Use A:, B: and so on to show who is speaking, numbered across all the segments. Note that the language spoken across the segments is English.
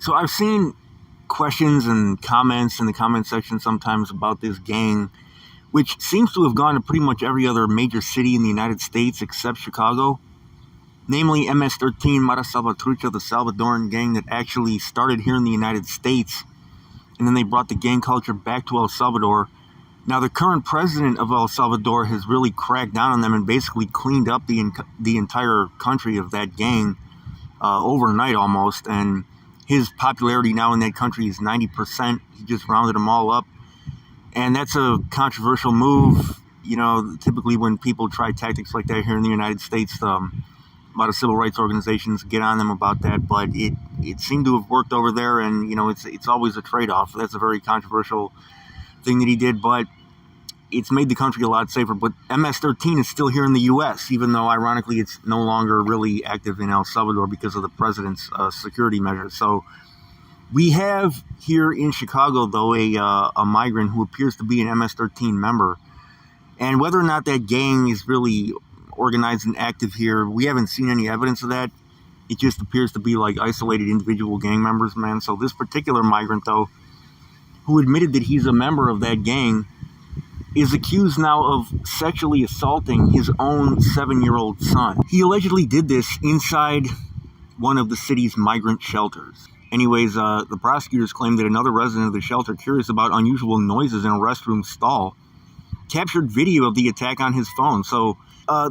A: So I've seen questions and comments in the comment section sometimes about this gang, which seems to have gone to pretty much every other major city in the United States except Chicago. Namely, MS13, Mara Salvatrucha, the Salvadoran gang that actually started here in the United States, and then they brought the gang culture back to El Salvador. Now, the current president of El Salvador has really cracked down on them and basically cleaned up the entire country of that gang overnight almost, and his popularity now in that country is 90%. He just rounded them all up, and that's a controversial move. You know, typically when people try tactics like that here in the United States, a lot of civil rights organizations get on them about that, but it seemed to have worked over there, and, you know, it's always a trade-off. That's a very controversial thing that he did, but it's made the country a lot safer. But MS-13 is still here in the U.S., even though, ironically, it's no longer really active in El Salvador because of the president's security measures. So we have here in Chicago, though, a migrant who appears to be an MS-13 member, and whether or not that gang is really organized and active here, we haven't seen any evidence of that. It just appears to be like isolated individual gang members, man. So this particular migrant, though, who admitted that he's a member of that gang, is accused now of sexually assaulting his own 7-year-old son. He allegedly did this inside one of the city's migrant shelters. Anyways, the prosecutors claim that another resident of the shelter, curious about unusual noises in a restroom stall, captured video of the attack on his phone. So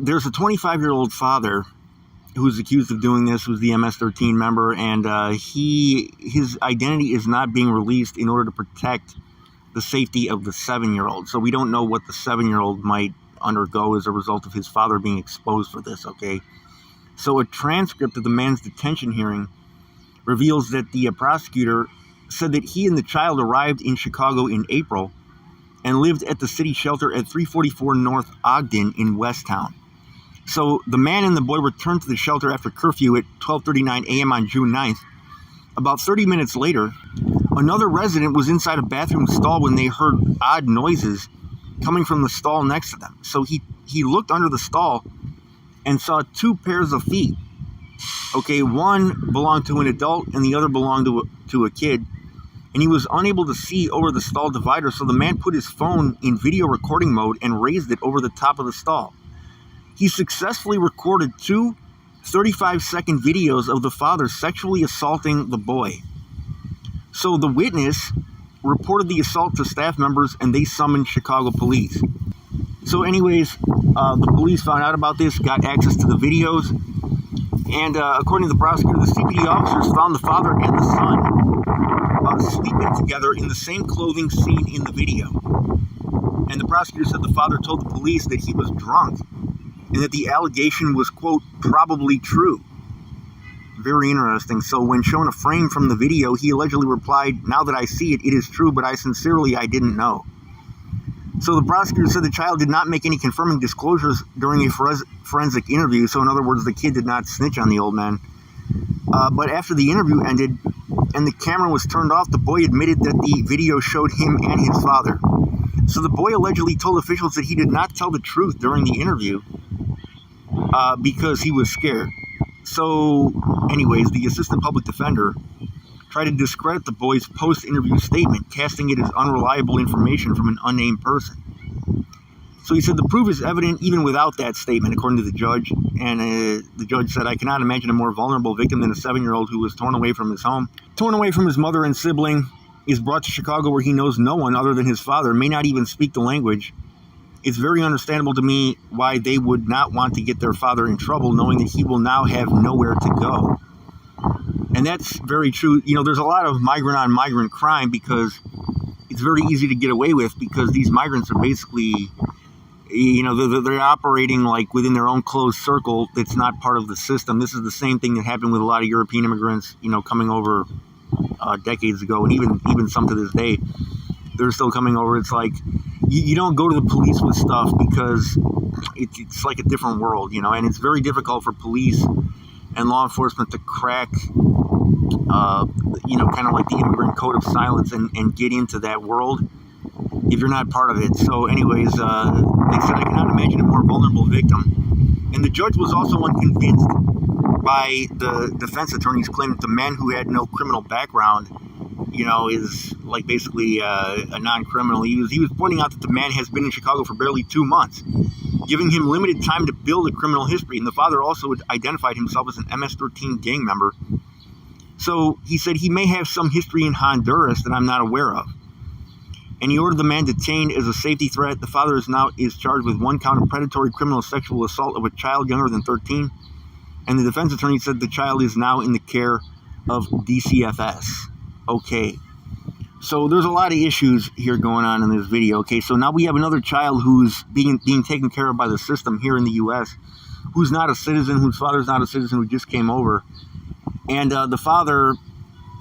A: there's a 25-year-old father who's accused of doing this, who's the MS-13 member, and his identity is not being released in order to protect the safety of the 7-year-old. So we don't know what the 7-year-old might undergo as a result of his father being exposed for this, okay? So a transcript of the man's detention hearing reveals that the prosecutor said that he and the child arrived in Chicago in April and lived at the city shelter at 344 North Ogden in Westtown. So the man and the boy returned to the shelter after curfew at 12:39 a.m. on June 9th. About 30 minutes later, another resident was inside a bathroom stall when they heard odd noises coming from the stall next to them. So he looked under the stall and saw 2 pairs of feet. Okay, one belonged to an adult and the other belonged to a kid. And he was unable to see over the stall divider, so the man put his phone in video recording mode and raised it over the top of the stall. He successfully recorded 2 35-second videos of the father sexually assaulting the boy. So the witness reported the assault to staff members, and they summoned Chicago police. So anyways, the police found out about this, got access to the videos, and according to the prosecutor, the CPD officers found the father and the son sleeping together in the same clothing seen in the video. And the prosecutor said the father told the police that he was drunk and that the allegation was, quote, probably true. Very interesting. So when shown a frame from the video, he allegedly replied, "Now that I see it, it is true, but I didn't know." So the prosecutor said the child did not make any confirming disclosures during a forensic interview. So in other words, the kid did not snitch on the old man. But after the interview ended and the camera was turned off, the boy admitted that the video showed him and his father. So the boy allegedly told officials that he did not tell the truth during the interview because he was scared. So anyways, the assistant public defender tried to discredit the boy's post-interview statement, casting it as unreliable information from an unnamed person. So he said the proof is evident even without that statement, according to the judge. And the judge said, "I cannot imagine a more vulnerable victim than a 7-year-old who was torn away from his home, torn away from his mother and sibling, is brought to Chicago where he knows no one other than his father, may not even speak the language. It's very understandable to me why they would not want to get their father in trouble, knowing that he will now have nowhere to go." And that's very true. You know, there's a lot of migrant-on-migrant crime because it's very easy to get away with, because these migrants are basically, you know, they're operating like within their own closed circle that's not part of the system. This is the same thing that happened with a lot of European immigrants, you know, coming over decades ago, and even some to this day. They're still coming over. It's like you don't go to the police with stuff because it's like a different world, you know, and it's very difficult for police and law enforcement to crack, you know, kind of like the immigrant code of silence and get into that world if you're not part of it. So anyways, they said, "I cannot imagine a more vulnerable victim." And the judge was also unconvinced by the defense attorneys claiming that the man who had no criminal background, is like basically a non-criminal. He was pointing out that the man has been in Chicago for barely 2 months, giving him limited time to build a criminal history. And the father also identified himself as an MS13 gang member. So he said he may have some history in Honduras that I'm not aware of. And he ordered the man detained as a safety threat. The father is charged with 1 count of predatory criminal sexual assault of a child younger than 13. And the defense attorney said the child is now in the care of DCFS. Okay. So there's a lot of issues here going on in this video. Okay, so now we have another child who's being taken care of by the system here in the U.S., who's not a citizen, whose father's not a citizen, who just came over. And the father,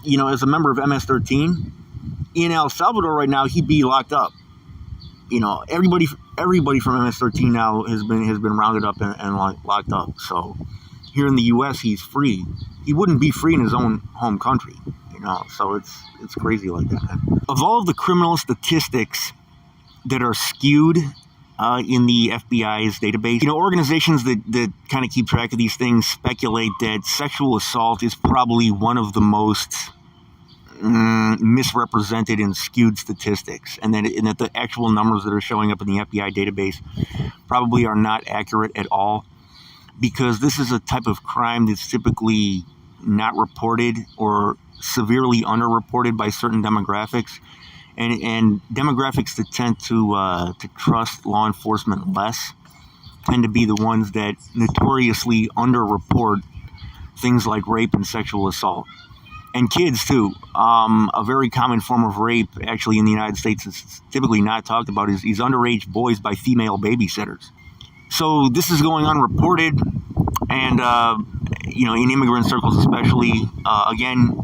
A: is a member of MS13. In El Salvador right now, he'd be locked up. Everybody from MS13 now has been rounded up and locked up. So here in the U.S., he's free. He wouldn't be free in his own home country. So it's crazy like that, man. Of all of the criminal statistics that are skewed in the FBI's database, organizations that kind of keep track of these things speculate that sexual assault is probably one of the most misrepresented and skewed statistics, and that the actual numbers that are showing up in the FBI database probably are not accurate at all, because this is a type of crime that's typically not reported or severely underreported by certain demographics, and demographics that tend to trust law enforcement less tend to be the ones that notoriously underreport things like rape and sexual assault. And kids, too. A very common form of rape, actually, in the United States, is typically not talked about, is underage boys by female babysitters. So this is going unreported, and, in immigrant circles especially, again,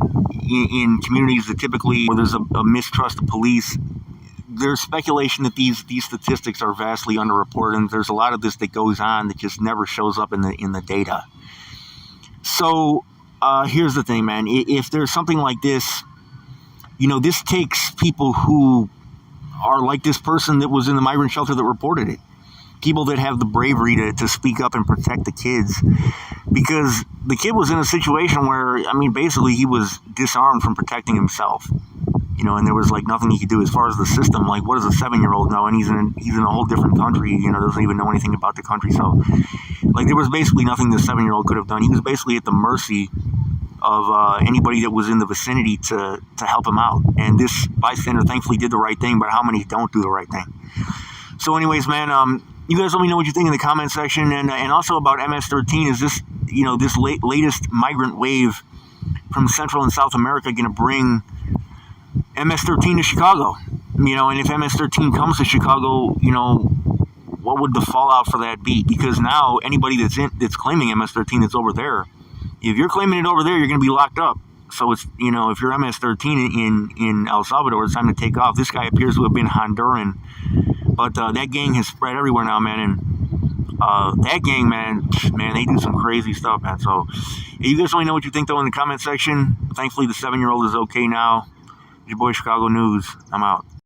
A: in communities that typically, where there's a mistrust of police, there's speculation that these statistics are vastly underreported, and there's a lot of this that goes on that just never shows up in the data. So here's the thing, man. If there's something like this, this takes people who are like this person that was in the migrant shelter that reported it. People that have the bravery to speak up and protect the kids, because the kid was in a situation where, basically he was disarmed from protecting himself, and there was like nothing he could do as far as the system. Like, what does a 7-year-old know? And he's in a whole different country, doesn't even know anything about the country. So, like, there was basically nothing the 7-year-old could have done. He was basically at the mercy of anybody that was in the vicinity to help him out. And this bystander thankfully did the right thing, but how many don't do the right thing? So anyways, man, you guys let me know what you think in the comment section, and also about MS13. Is this, this latest migrant wave from Central and South America going to bring MS13 to Chicago? And if MS13 comes to Chicago, what would the fallout for that be? Because now anybody that's claiming MS13 that's over there, if you're claiming it over there, you're going to be locked up. So it's, if you're MS13 in El Salvador, it's time to take off. This guy appears to have been Honduran, but that gang has spread everywhere now, man. And that gang, man, they do some crazy stuff, man. So you guys let me know what you think, though, in the comment section. Thankfully, the 7-year-old is okay now. Your boy, Chicago News. I'm out.